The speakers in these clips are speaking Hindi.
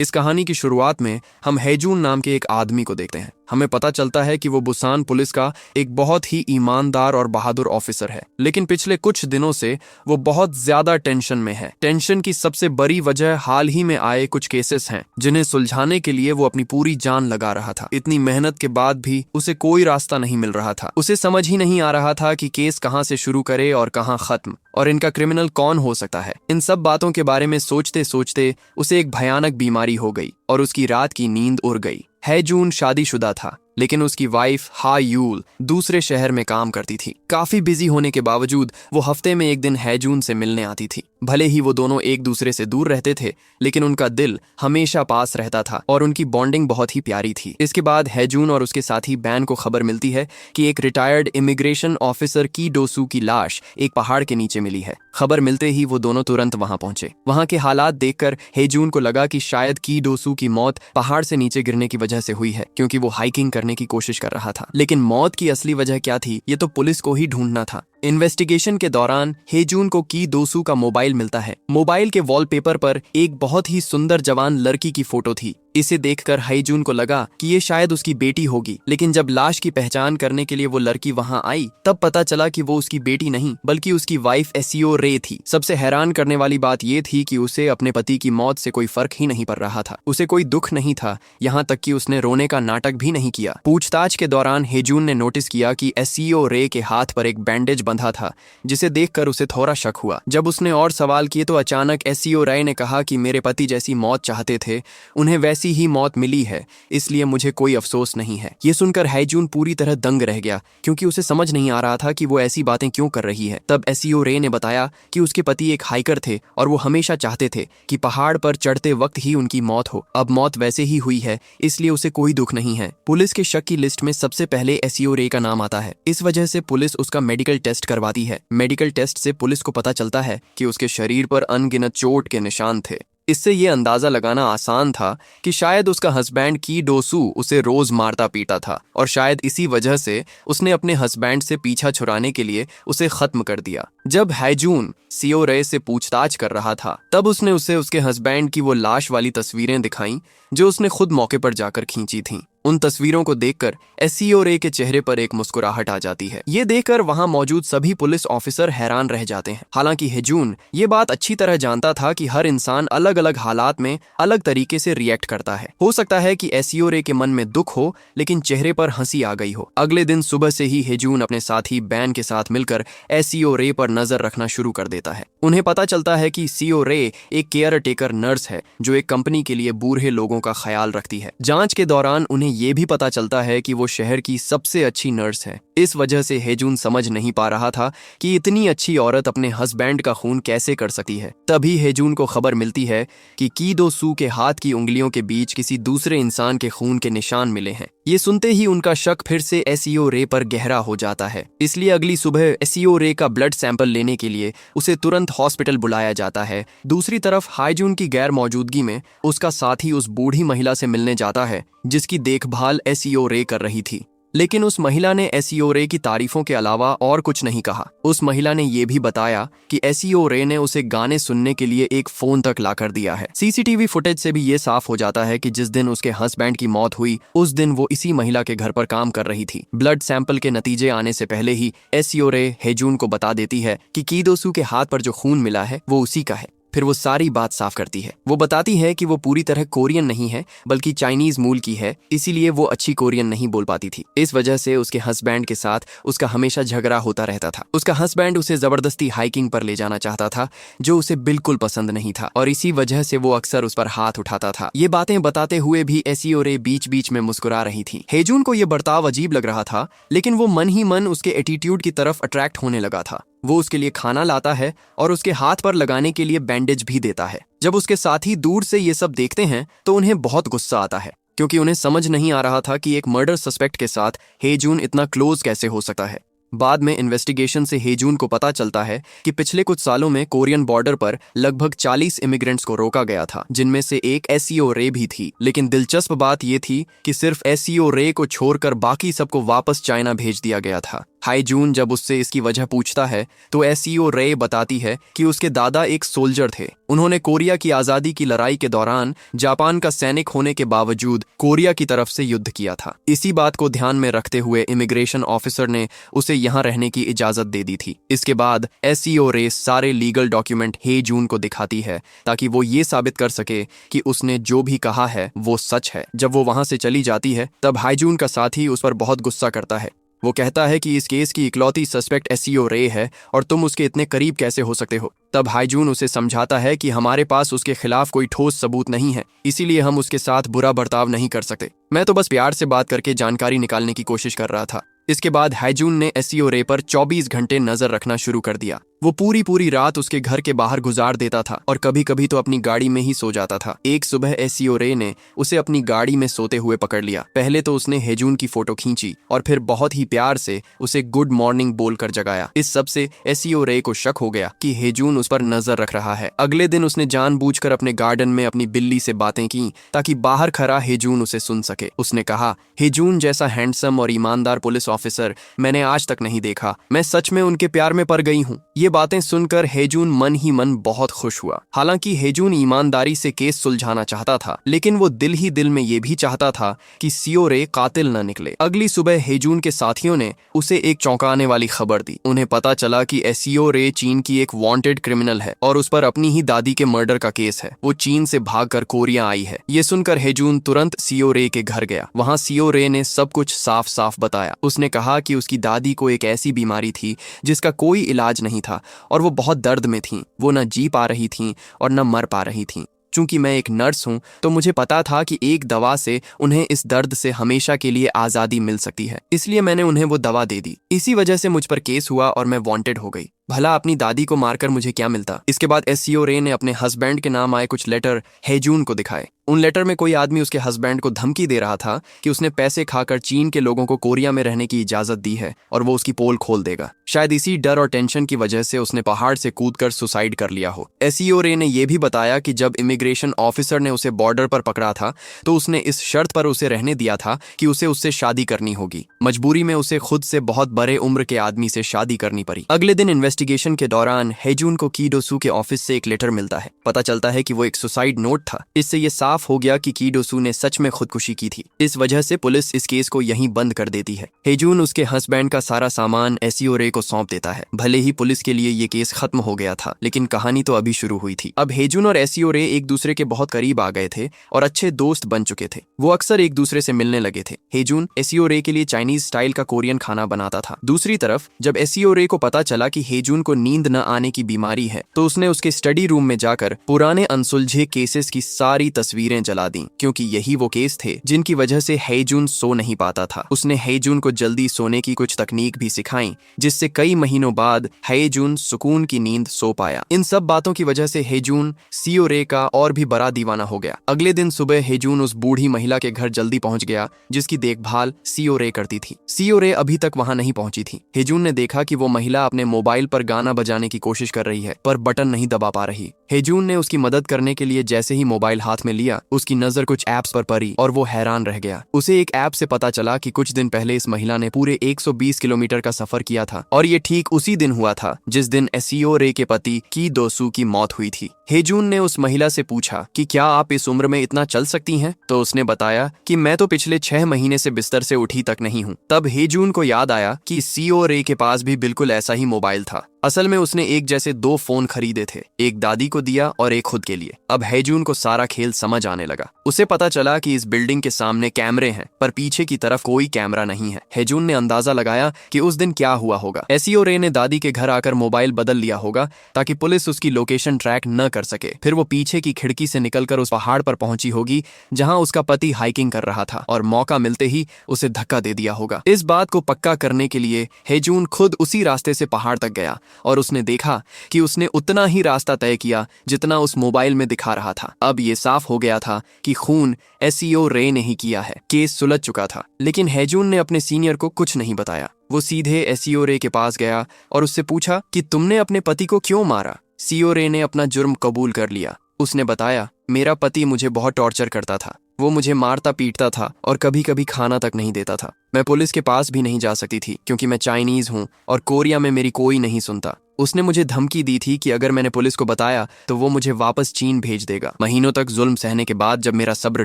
इस कहानी की शुरुआत में हम हैजून नाम के एक आदमी को देखते हैं। हमें पता चलता है कि वो बुसान पुलिस का एक बहुत ही ईमानदार और बहादुर ऑफिसर है, लेकिन पिछले कुछ दिनों से वो बहुत ज्यादा टेंशन में है। टेंशन की सबसे बड़ी वजह हाल ही में आए कुछ केसेस हैं, जिन्हें सुलझाने के लिए वो अपनी पूरी जान लगा रहा था। इतनी मेहनत के बाद भी उसे कोई रास्ता नहीं मिल रहा था। उसे समझ ही नहीं आ रहा था कि केस कहाँ से शुरू करे और कहाँ खत्म, और इनका क्रिमिनल कौन हो सकता है। इन सब बातों के बारे में सोचते सोचते उसे एक भयानक बीमारी हो गई और उसकी रात की नींद उड़ गई। हैजून शादीशुदा था, लेकिन उसकी वाइफ हा यूल दूसरे शहर में काम करती थी। काफी बिजी होने के बावजूद वो हफ्ते में एक दिन हैजून से मिलने आती थी। भले ही वो दोनों एक दूसरे से दूर रहते थे, लेकिन उनका दिल हमेशा पास रहता था और उनकी बॉन्डिंग बहुत ही प्यारी थी। इसके बाद हैजून और उसके साथी बैन को खबर मिलती है कि एक रिटायर्ड इमिग्रेशन ऑफिसर की डोसू की लाश एक पहाड़ के नीचे मिली है। खबर मिलते ही वो दोनों तुरंत वहां पहुंचे। वहां के हालात देखकर हैजून को लगा कि शायद की डोसू की मौत पहाड़ से नीचे गिरने की वजह से हुई है, क्योंकि वो हाइकिंग करने की कोशिश कर रहा था। लेकिन मौत की असली वजह क्या थी, ये तो पुलिस को ही ढूंढना था। इन्वेस्टिगेशन के दौरान हैजून को की डोसू का मोबाइल मिलता है। मोबाइल के वॉलपेपर पर एक बहुत ही सुंदर जवान लड़की की फोटो थी। इसे देखकर हैजून को लगा कि ये शायद उसकी बेटी होगी, लेकिन जब लाश की पहचान करने के लिए वो लड़की वहां आई, तब पता चला कि वो उसकी बेटी नहीं बल्कि उसकी वाइफ एसियो रे थी। सबसे हैरान करने वाली बात ये थी कि उसे अपने पति की मौत से कोई फर्क ही नहीं पड़ रहा था। उसे कोई दुख नहीं था, यहाँ तक कि उसने रोने का नाटक भी नहीं किया। पूछताछ के दौरान हैजून ने नोटिस किया कि एसियो रे के हाथ पर एक बैंडेज बंधा था, जिसे देखकर उसे थोड़ा शक हुआ। जब उसने और सवाल किए तो अचानक एसियो रे ने कहा कि मेरे पति जैसी मौत चाहते थे, उन्हें वैसी ही मौत मिली है, इसलिए मुझे कोई अफसोस नहीं है। ये सुनकर हैजून पूरी तरह दंग रह गया, क्योंकि उसे समझ नहीं आ रहा था कि वो ऐसी बातें क्यों कर रही है। तब एसियो रे ने बताया कि उसके पति एक हाइकर थे और वो हमेशा चाहते थे कि पहाड़ पर चढ़ते वक्त ही उनकी मौत हो। अब मौत वैसे ही हुई है, इसलिए उसे कोई दुख नहीं है। पुलिस के शक की लिस्ट में सबसे पहले एसियो रे का नाम आता है। इस वजह से पुलिस उसका मेडिकल टेस्ट करवाती है। मेडिकल टेस्ट से पुलिस को पता चलता है कि उसके शरीर पर अनगिनत चोट के निशान थे। इससे ये अंदाजा लगाना आसान था कि शायद उसका हस्बैंड की डोसू उसे रोज मारता पीटा था, और शायद इसी वजह से उसने अपने हस्बैंड से पीछा छुड़ाने के लिए उसे खत्म कर दिया। जब हैजून सियो रे से पूछताछ कर रहा था, तब उसने उसे उसके हस्बैंड की वो लाश वाली तस्वीरें दिखाईं जो उसने खुद मौके पर जाकर खींची थीं। उन तस्वीरों को देखकर एसियो रे के चेहरे पर एक मुस्कुराहट आ जाती है। ये देखकर वहां मौजूद सभी पुलिस ऑफिसर हैरान रह जाते हैं। हालांकि हैजून ये बात अच्छी तरह जानता था कि हर इंसान अलग अलग हालात में अलग तरीके से रिएक्ट करता है। हो सकता है कि एसियो रे के मन में दुख हो, लेकिन चेहरे पर हंसी आ गई हो। अगले दिन सुबह से ही हैजून अपने साथी बैन के साथ मिलकर एसियो रे पर नजर रखना शुरू कर देता है। उन्हें पता चलता है कि सियो रे एक केयर टेकर नर्स है, जो एक कंपनी के लिए बूढ़े लोगों का ख्याल रखती है। जांच के दौरान उन्हें ये भी पता चलता है कि वो शहर की सबसे अच्छी नर्स है। इस वजह से हैजून समझ नहीं पा रहा था कि इतनी अच्छी औरत अपने हस्बैंड का खून कैसे कर सकती है। तभी हैजून को खबर मिलती है कि की डोसू के हाथ की उंगलियों के बीच किसी दूसरे इंसान के खून के निशान मिले हैं। ये सुनते ही उनका शक फिर से एसियो रे पर गहरा हो जाता है। इसलिए अगली सुबह एसियो रे का ब्लड सैंपल लेने के लिए उसे तुरंत हॉस्पिटल बुलाया जाता है। दूसरी तरफ हैजून की गैर मौजूदगी में उसका साथी उस बूढ़ी महिला से मिलने जाता है, जिसकी देखभाल एसियो रे कर रही थी। लेकिन उस महिला ने एसियो रे की तारीफों के अलावा और कुछ नहीं कहा। उस महिला ने यह भी बताया कि एसियो रे ने उसे गाने सुनने के लिए एक फोन तक ला कर दिया है। सीसीटीवी फुटेज से भी ये साफ हो जाता है कि जिस दिन उसके हस्बैंड की मौत हुई, उस दिन वो इसी महिला के घर पर काम कर रही थी। ब्लड सैंपल के नतीजे आने से पहले ही एसियो रे हैजून को बता देती है कि कीडोसू के हाथ पर जो खून मिला है वो उसी का है। फिर वो सारी बात साफ करती है। वो बताती है कि वो पूरी तरह कोरियन नहीं है, बल्कि चाइनीज मूल की है, इसीलिए वो अच्छी कोरियन नहीं बोल पाती थी। इस वजह से उसके हस्बैंड के साथ उसका हमेशा झगड़ा होता रहता था। उसका हस्बैंड उसे जबरदस्ती हाइकिंग पर ले जाना चाहता था, जो उसे बिल्कुल पसंद नहीं था, और इसी वजह से वो अक्सर उस पर हाथ उठाता था। ये बातें बताते हुए भी एसियो रे बीच बीच में मुस्कुरा रही थी। हैजून को ये बर्ताव अजीब लग रहा था, लेकिन वो मन ही मन उसके एटीट्यूड की तरफ अट्रैक्ट होने लगा था। वो उसके लिए खाना लाता है और उसके हाथ पर लगाने के लिए बैंडेज भी देता है। जब उसके साथी दूर से ये सब देखते हैं तो उन्हें बहुत गुस्सा आता है, क्योंकि उन्हें समझ नहीं आ रहा था कि एक मर्डर सस्पेक्ट के साथ हैजून इतना क्लोज कैसे हो सकता है। बाद में इन्वेस्टिगेशन से हैजून को पता चलता है कि पिछले कुछ सालों में कोरियन बॉर्डर पर लगभग 40 इमिग्रेंट्स को रोका गया था, जिनमें से एक एसियो रे भी थी। लेकिन दिलचस्प बात यह थी कि सिर्फ एसियो रे को छोड़कर बाकी सबको वापस चाइना भेज दिया गया था। हाई जून जब उससे इसकी वजह पूछता है तो एसईओ रे बताती है कि उसके दादा एक सोल्जर थे। उन्होंने कोरिया की आजादी की लड़ाई के दौरान जापान का सैनिक होने के बावजूद कोरिया की तरफ से युद्ध किया था। इसी बात को ध्यान में रखते हुए इमिग्रेशन ऑफिसर ने उसे यहाँ रहने की इजाजत दे दी थी। इसके बाद एसईओ रे सारे लीगल डॉक्यूमेंट हे जून को दिखाती है ताकि वो ये साबित कर सके कि उसने जो भी कहा है वो सच है। जब वो वहां से चली जाती है तब हाईजून का साथी उस पर बहुत गुस्सा करता है। वो कहता है कि इस केस की इकलौती सस्पेक्ट एसईओ रे है और तुम उसके इतने करीब कैसे हो सकते हो। तब हाईजून उसे समझाता है कि हमारे पास उसके खिलाफ कोई ठोस सबूत नहीं है, इसीलिए हम उसके साथ बुरा बर्ताव नहीं कर सकते। मैं तो बस प्यार से बात करके जानकारी निकालने की कोशिश कर रहा था। इसके बाद हाईजून ने एसईओ रे पर 24 घंटे नजर रखना शुरू कर दिया। वो पूरी रात उसके घर के बाहर गुजार देता था और कभी कभी तो अपनी गाड़ी में ही सो जाता था। एक सुबह एसईओ रे ने उसे अपनी गाड़ी में सोते हुए पकड़ लिया। पहले तो उसने हेजून की फोटो खींची और फिर बहुत ही प्यार से उसे गुड मॉर्निंग बोलकर जगाया। इस सब से एसईओ रे को शक हो गया कि हेजून उस पर नजर रख रहा है। अगले दिन उसने जानबूझकर अपने गार्डन में अपनी बिल्ली से बातें की ताकि बाहर खड़ा हेजून उसे सुन सके। उसने कहा, हेजून जैसा हैंडसम और ईमानदार पुलिस ऑफिसर मैंने आज तक नहीं देखा। मैं सच में उनके प्यार में पड़ गई हूँ। ये बातें सुनकर हेजून मन ही मन बहुत खुश हुआ। हालांकि हेजून ईमानदारी से केस सुलझाना चाहता था, लेकिन वो दिल ही दिल में ये भी चाहता था कि सीओ रे कातिल न निकले। अगली सुबह हेजून के साथियों ने उसे एक चौंकाने वाली खबर दी। उन्हें पता चला कि एसईओ रे चीन की एक वांटेड क्रिमिनल है और उस पर अपनी ही दादी के मर्डर का केस है। वो चीन से भागकर कोरिया आई है। ये सुनकर हेजून तुरंत सीओ रे के घर गया। वहाँ सीओ रे ने सब कुछ साफ साफ बताया। उसने कहा कि उसकी दादी को एक ऐसी बीमारी थी जिसका कोई इलाज नहीं था और वो बहुत दर्द में थीं। वो न जी पा रही थीं और न मर पा रही थीं। चूंकि मैं एक नर्स हूं तो मुझे पता था कि एक दवा से उन्हें इस दर्द से हमेशा के लिए आजादी मिल सकती है, इसलिए मैंने उन्हें वो दवा दे दी। इसी वजह से मुझ पर केस हुआ और मैं वांटेड हो गई। भला अपनी दादी को मारकर मुझे क्या मिलता। इसके बाद एसईओ रे ने अपने हस्बैंड के नाम आए कुछ लेटर हेजून को दिखाए। उन लेटर में कोई आदमी उसके हस्बैंड को धमकी दे रहा था कि उसने पैसे खाकर चीन के लोगों को कोरिया में रहने की इजाजत दी है और वो उसकी पोल खोल देगा। शायद इसी डर और टेंशन की वजह से उसने पहाड़ से कूदकर सुसाइड कर लिया हो। एसईओ रे ने यह भी बताया कि जब इमिग्रेशन ऑफिसर ने उसे बॉर्डर पर पकड़ा था तो उसने इस शर्त पर उसे रहने दिया था कि उसे उससे शादी करनी होगी। मजबूरी में उसे खुद से बहुत बड़े उम्र के आदमी से शादी करनी पड़ी। अगले दिन इन्वेस्टिगेशन के दौरान हेजून को की डो सू के ऑफिस से एक लेटर मिलता है। पता चलता है कि वो एक सुसाइड नोट था। इससे ये साफ हो गया कि की डो सू ने सच में खुदकुशी की थी। इस वजह से पुलिस इस केस को यहीं बंद कर देती है। हेजून उसके हस्बैंड का सारा सामान एसईओ रे को सौंप देता है। भले ही पुलिस के लिए ये केस खत्म हो गया था, लेकिन कहानी तो अभी शुरू हुई थी। अब हेजून और एसईओ रे एक दूसरे के बहुत करीब आ गए थे और अच्छे दोस्त बन चुके थे। वो अक्सर एक दूसरे से मिलने लगे थे। हेजून एसईओ रे के लिए चाइनीज स्टाइल का कोरियन खाना बनाता था। दूसरी तरफ जब एसईओ रे को पता चला कि हेजून को नींद न आने की बीमारी है तो उसने उसके स्टडी रूम में जाकर पुराने अनसुलझे केसेस की सारी तस्वीरें जला दी, क्योंकि यही वो केस थे जिनकी वजह से हेजून सो नहीं पाता था। उसने हेजून को जल्दी सोने की कुछ तकनीक भी सिखाई, जिससे कई महीनों बाद हेजून सुकून की नींद सो पाया। इन सब बातों की वजह से हेजून सीओ रे का और भी बड़ा दीवाना हो गया। अगले दिन सुबह हेजून उस बूढ़ी महिला के घर जल्दी पहुंच गया जिसकी देखभाल सीओ रे करती थी। सीओ रे अभी तक वहां नहीं पहुंची थी। हेजून ने देखा कि वो महिला अपने मोबाइल पर गाना बजाने की कोशिश कर रही है पर बटन नहीं दबा पा रही। हेजून ने उसकी मदद करने के लिए जैसे ही मोबाइल हाथ में लिया, उसकी नजर कुछ ऐप्स पर पड़ी और वो हैरान रह गया। उसे एक ऐप से पता चला कि कुछ दिन पहले इस महिला ने पूरे 120 किलोमीटर का सफर किया था और ये ठीक उसी दिन हुआ था जिस दिन एसईओ रे के पति की डो सू की मौत हुई थी। हेजून ने उस महिला से पूछा कि क्या आप इस उम्र में इतना चल सकती हैं? तो उसने बताया कि मैं तो पिछले 6 महीने से बिस्तर से उठी तक नहीं हूँ। तब हेजून को याद आया कि सीओ रे के पास भी बिल्कुल ऐसा ही मोबाइल था। असल में उसने एक जैसे 2 फोन खरीदे थे, एक दादी को दिया और एक खुद के लिए। अब हेजून को सारा खेल समझ आने लगा। उसे पता चला कि इस बिल्डिंग के सामने कैमरे हैं पर पीछे की तरफ कोई कैमरा नहीं है। हेजून ने अंदाजा लगाया कि उस दिन क्या हुआ होगा। एसईओ रे ने दादी के घर आकर मोबाइल बदल लिया होगा ताकि पुलिस उसकी लोकेशन ट्रैक न कर सके। फिर वो पीछे की खिड़की से निकलकर उस पहाड़ पर पहुंची होगी जहां उसका पति हाइकिंग कर रहा था और मौका मिलते ही उसे धक्का दे दिया होगा। इस बात को पक्का करने के लिए हेजून खुद उसी रास्ते से पहाड़ तक गया और उसने देखा कि उसने उतना ही रास्ता तय किया जितना उस मोबाइल में दिखा रहा था। अब ये साफ हो गया था कि खून एसईओ रे ने ही किया है। केस सुलझ चुका था, लेकिन हेजून ने अपने सीनियर को कुछ नहीं बताया। वो सीधे एसईओ रे के पास गया और उससे पूछा कि तुमने अपने पति को क्यों मारा? सीओ रे ने अपना जुर्म कबूल कर लिया। उसने बताया, मेरा पति मुझे बहुत टॉर्चर करता था। वो मुझे मारता पीटता था और कभी कभी खाना तक नहीं देता था। मैं पुलिस के पास भी नहीं जा सकती थी क्योंकि मैं चाइनीज हूँ और कोरिया में मेरी कोई नहीं सुनता। उसने मुझे धमकी दी थी कि अगर मैंने पुलिस को बताया तो वो मुझे वापस चीन भेज देगा। महीनों तक जुल्म सहने के बाद जब मेरा सब्र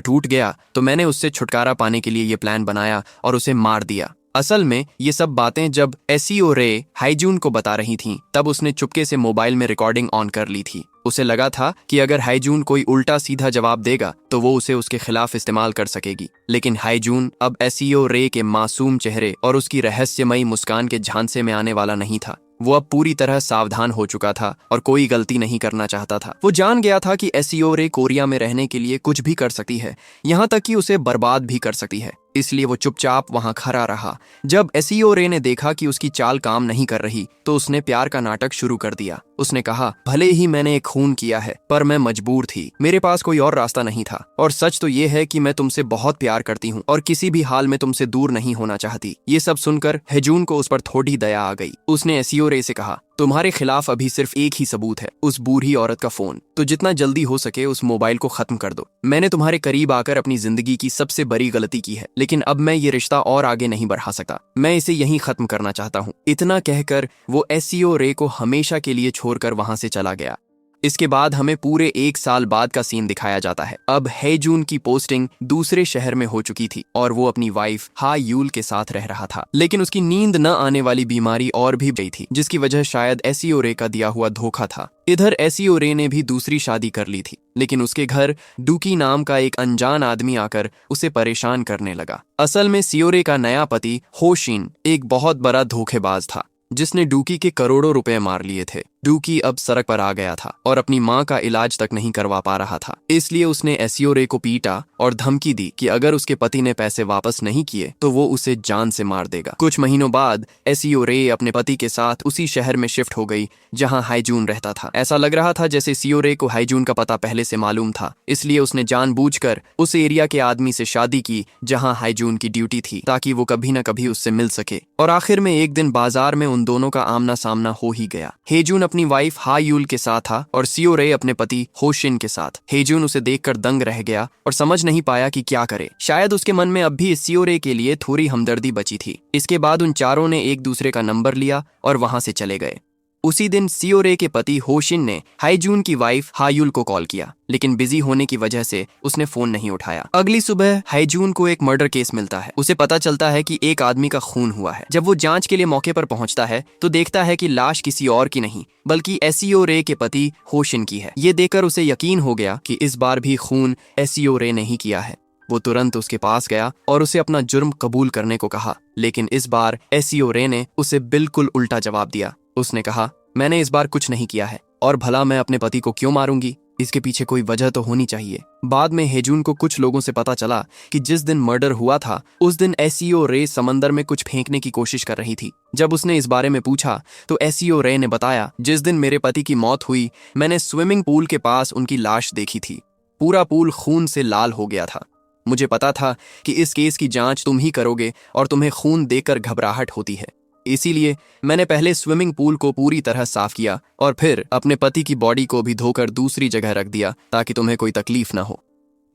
टूट गया तो मैंने उससे छुटकारा पाने के लिए ये प्लान बनाया और उसे मार दिया। असल में ये सब बातें जब एसईओ रे हाईजून को बता रही थीं, तब उसने चुपके से मोबाइल में रिकॉर्डिंग ऑन कर ली थी। उसे लगा था कि अगर हाईजून कोई उल्टा सीधा जवाब देगा तो वो उसे उसके खिलाफ इस्तेमाल कर सकेगी। लेकिन हाईजून अब एसईओ रे के मासूम चेहरे और उसकी रहस्यमयी मुस्कान के झांसे में आने वाला नहीं था। वो अब पूरी तरह सावधान हो चुका था और कोई गलती नहीं करना चाहता था। वो जान गया था कि एसईओ रे कोरिया में रहने के लिए कुछ भी कर सकती है, यहाँ तक कि उसे बर्बाद भी कर सकती है। इसलिए वो चुपचाप वहां खड़ा रहा। जब एसईओ रे ने देखा कि उसकी चाल काम नहीं कर रही तो उसने प्यार का नाटक शुरू कर दिया। उसने कहा, भले ही मैंने एक खून किया है पर मैं मजबूर थी, मेरे पास कोई और रास्ता नहीं था। और सच तो ये है कि मैं तुमसे बहुत प्यार करती हूँ और किसी भी हाल में तुमसे दूर नहीं होना चाहती। ये सब सुनकर हेजून को उस पर थोड़ी दया आ गई। उसने एसईओ रे से कहा, तुम्हारे खिलाफ अभी सिर्फ एक ही सबूत है, उस बूढ़ी औरत का फोन। तो जितना जल्दी हो सके उस मोबाइल को खत्म कर दो। मैंने तुम्हारे करीब आकर अपनी जिंदगी की सबसे बड़ी गलती की है, लेकिन अब मैं ये रिश्ता और आगे नहीं बढ़ा सकता। मैं इसे यहीं खत्म करना चाहता हूँ। इतना कहकर वो एसईओ रे को हमेशा के लिए छोड़कर वहां से चला गया। इसके बाद हमें पूरे 1 साल बाद का सीन दिखाया जाता है। अब हेजून की पोस्टिंग दूसरे शहर में हो चुकी थी और वो अपनी वाइफ हा यूल के साथ रह रहा था। लेकिन उसकी नींद न आने वाली बीमारी और भी गई थी, जिसकी वजह शायद एसईओ रे का दिया हुआ धोखा था। इधर एसईओ रे ने भी दूसरी शादी कर ली थी, लेकिन उसके घर डूकी नाम का एक अनजान आदमी आकर उसे परेशान करने लगा। असल में सियोरे का नया पति होशिन एक बहुत बड़ा धोखेबाज था, जिसने डूकी के करोड़ों रुपए मार लिए थे। डूकी अब सड़क पर आ गया था और अपनी माँ का इलाज तक नहीं करवा पा रहा था। इसलिए उसने एसईओ रे को पीटा और धमकी दी कि अगर उसके पति ने पैसे वापस नहीं किए तो वो उसे जान से मार देगा। कुछ महीनों बाद एसईओ रे अपने पति के साथ उसी शहर में शिफ्ट हो गई जहाँ हाईजून रहता था। ऐसा लग रहा था जैसे सियो रे को हाईजून का पता पहले से मालूम था, इसलिए उसने जानबूझकर उस एरिया के आदमी से शादी की जहाँ हाईजून की ड्यूटी थी, ताकि वो कभी न कभी उससे मिल सके। और आखिर में एक दिन बाजार में उन दोनों का आमना सामना हो ही गया। हेजून अपनी वाइफ हा यूल के साथ था और सियो रे अपने पति होशिन के साथ। हेजून उसे देखकर दंग रह गया और समझ नहीं पाया कि क्या करे। शायद उसके मन में अब भी सियो रे के लिए थोड़ी हमदर्दी बची थी। इसके बाद उन चारों ने एक दूसरे का नंबर लिया और वहां से चले गए। उसी दिन सियो रे के पति होशिन ने हाईजून की वाइफ हायुल को कॉल किया, लेकिन बिजी होने की वजह से उसने फोन नहीं उठाया। अगली सुबह हाईजून को एक मर्डर केस मिलता है। उसे पता चलता है कि एक आदमी का खून हुआ है। जब वो जांच के लिए मौके पर पहुंचता है तो देखता है कि लाश किसी और की नहीं बल्कि एसईओ रे के पति होशिन की है। ये देखकर उसे यकीन हो गया कि इस बार भी खून एसईओ रे ने ही किया है। वो तुरंत उसके पास गया और उसे अपना जुर्म कबूल करने को कहा, लेकिन इस बार एसईओ रे ने उसे बिल्कुल उल्टा जवाब दिया। उसने कहा, मैंने इस बार कुछ नहीं किया है और भला मैं अपने पति को क्यों मारूंगी? इसके पीछे कोई वजह तो होनी चाहिए। बाद में हेजून को कुछ लोगों से पता चला कि जिस दिन मर्डर हुआ था उस दिन एसईओ रे समंदर में कुछ फेंकने की कोशिश कर रही थी। जब उसने इस बारे में पूछा तो एसईओ रे ने बताया, जिस दिन मेरे पति की मौत हुई मैंने स्विमिंग पूल के पास उनकी लाश देखी थी। पूरा पूल खून से लाल हो गया था। मुझे पता था कि इस केस की जांच तुम ही करोगे और तुम्हें खून देखकर घबराहट होती है, इसीलिए मैंने पहले स्विमिंग पूल को पूरी तरह साफ किया और फिर अपने पति की बॉडी को भी धोकर दूसरी जगह रख दिया ताकि तुम्हें कोई तकलीफ ना हो।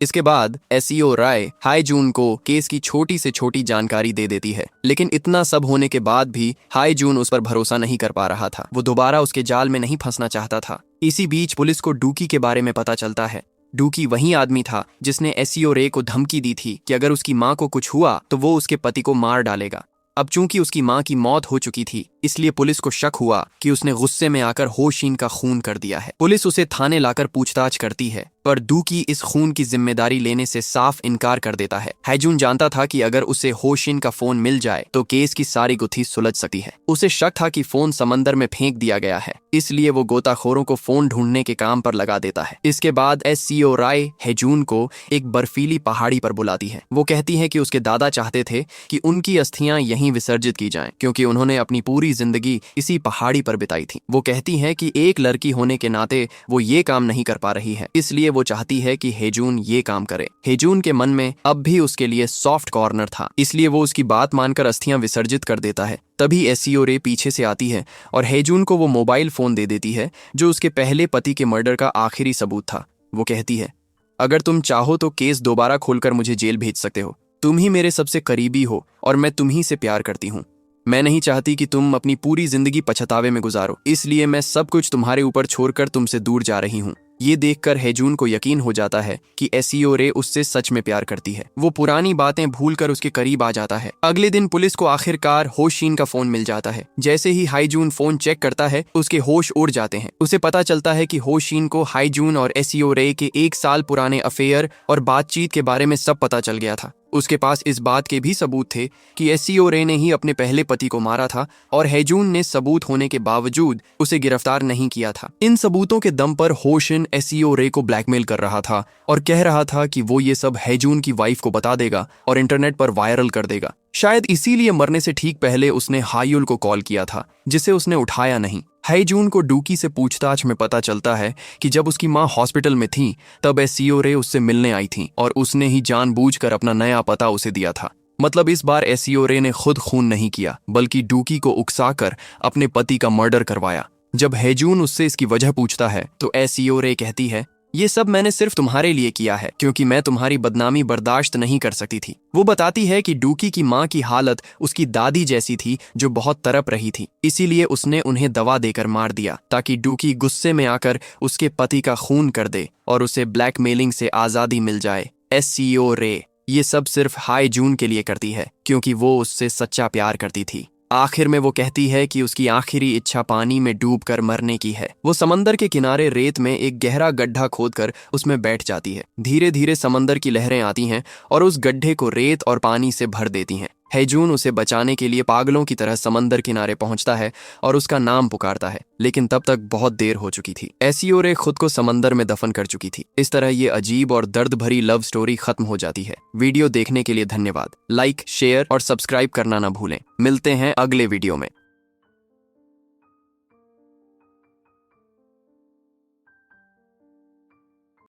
इसके बाद एसईओ राय हाईजून को केस की छोटी से छोटी जानकारी दे देती है, लेकिन इतना सब होने के बाद भी हाईजून उस पर भरोसा नहीं कर पा रहा था। वो दोबारा उसके जाल में नहीं फंसना चाहता था। इसी बीच पुलिस को डूकी के बारे में पता चलता है। डूकी वही आदमी था जिसने एसईओ रे को धमकी दी थी कि अगर उसकी माँ को कुछ हुआ तो वो उसके पति को मार डालेगा। अब चूंकि उसकी माँ की मौत हो चुकी थी, इसलिए पुलिस को शक हुआ कि उसने गुस्से में आकर होशिन का खून कर दिया है। पुलिस उसे थाने लाकर पूछताछ करती है, पर डूकी इस खून की जिम्मेदारी लेने से साफ इनकार कर देता है। हाईजून जानता था कि अगर उसे होशिन का फोन मिल जाए तो केस की सारी गुत्थी सुलझ सकती है। उसे शक था कि फोन समंदर में फेंक दिया गया है, इसलिए वो गोताखोरों को फोन ढूंढने के काम पर लगा देता है। इसके बाद एसईओ राय हेजून को एक बर्फीली पहाड़ी पर बुलाती है। वो कहती है कि उसके दादा चाहते थे कि उनकी अस्थियां यहीं विसर्जित की जाएं, क्योंकि उन्होंने अपनी पूरी जिंदगी इसी पहाड़ी पर बिताई थी। वो कहती है कि एक लड़की होने के नाते वो ये काम नहीं कर पा रही है, इसलिए वो चाहती है कि हेजून ये काम करे। हेजून के मन में अब भी उसके लिए सॉफ्ट कॉर्नर था, इसलिए वो उसकी बात मानकर अस्थियां विसर्जित कर देता है। तभी एसईओ रे पीछे से आती है और हेजून को वो मोबाइल फोन दे देती है जो उसके पहले पति के मर्डर का आखिरी सबूत था। वो कहती है, अगर तुम चाहो तो केस दोबारा खोलकर मुझे जेल भेज सकते हो। तुम ही मेरे सबसे करीबी हो और मैं तुम ही से प्यार करती हूँ। मैं नहीं चाहती कि तुम अपनी पूरी जिंदगी पछतावे में गुजारो, इसलिए मैं सब कुछ तुम्हारे ऊपर छोड़कर तुमसे दूर जा रही हूँ। ये देखकर हेजून को यकीन हो जाता है कि एसीओ रे उससे सच में प्यार करती है। वो पुरानी बातें भूलकर उसके करीब आ जाता है। अगले दिन पुलिस को आखिरकार होशीन का फोन मिल जाता है। जैसे ही हाईजून फोन चेक करता है, उसके होश उड़ जाते हैं। उसे पता चलता है कि होशीन को हाईजून और एसीओ रे के 1 साल पुराने अफेयर और बातचीत के बारे में सब पता चल गया था। उसके पास इस बात के भी सबूत थे कि एसीओ रे ने ही अपने पहले पति को मारा था और हेजून ने सबूत होने के बावजूद उसे गिरफ्तार नहीं किया था। इन सबूतों के दम पर होशिन एसीओ रे को ब्लैकमेल कर रहा था और कह रहा था कि वो ये सब हेजून की वाइफ को बता देगा और इंटरनेट पर वायरल कर देगा। शायद इसीलिए मरने से ठीक पहले उसने हायुल को कॉल किया था, जिसे उसने उठाया नहीं। हाईजून को डूकी से पूछताछ में पता चलता है कि जब उसकी मां हॉस्पिटल में थी तब एसीओ रे उससे मिलने आई थी और उसने ही जानबूझकर अपना नया पता उसे दिया था। मतलब इस बार एसीओ रे ने खुद खून नहीं किया, बल्कि डूकी को उकसाकर अपने पति का मर्डर करवाया। जब हेजून उससे इसकी वजह पूछता है तो एसीओ रे कहती है, ये सब मैंने सिर्फ तुम्हारे लिए किया है क्योंकि मैं तुम्हारी बदनामी बर्दाश्त नहीं कर सकती थी। वो बताती है कि डूकी की मां की हालत उसकी दादी जैसी थी जो बहुत तड़प रही थी, इसीलिए उसने उन्हें दवा देकर मार दिया ताकि डूकी गुस्से में आकर उसके पति का खून कर दे और उसे ब्लैकमेलिंग से आजादी मिल जाए। एसीओ रे ये सब सिर्फ हाईजून के लिए करती है क्योंकि वो उससे सच्चा प्यार करती थी। आखिर में वो कहती है कि उसकी आखिरी इच्छा पानी में डूबकर मरने की है। वो समंदर के किनारे रेत में एक गहरा गड्ढा खोदकर उसमें बैठ जाती है। धीरे धीरे समंदर की लहरें आती हैं और उस गड्ढे को रेत और पानी से भर देती हैं। हेजून उसे बचाने के लिए पागलों की तरह समंदर किनारे पहुंचता है और उसका नाम पुकारता है, लेकिन तब तक बहुत देर हो चुकी थी। एसीओ रे खुद को समंदर में दफन कर चुकी थी। इस तरह ये अजीब और दर्द भरी लव स्टोरी खत्म हो जाती है। वीडियो देखने के लिए धन्यवाद। लाइक, शेयर और सब्सक्राइब करना ना भूलें। मिलते हैं अगले वीडियो में।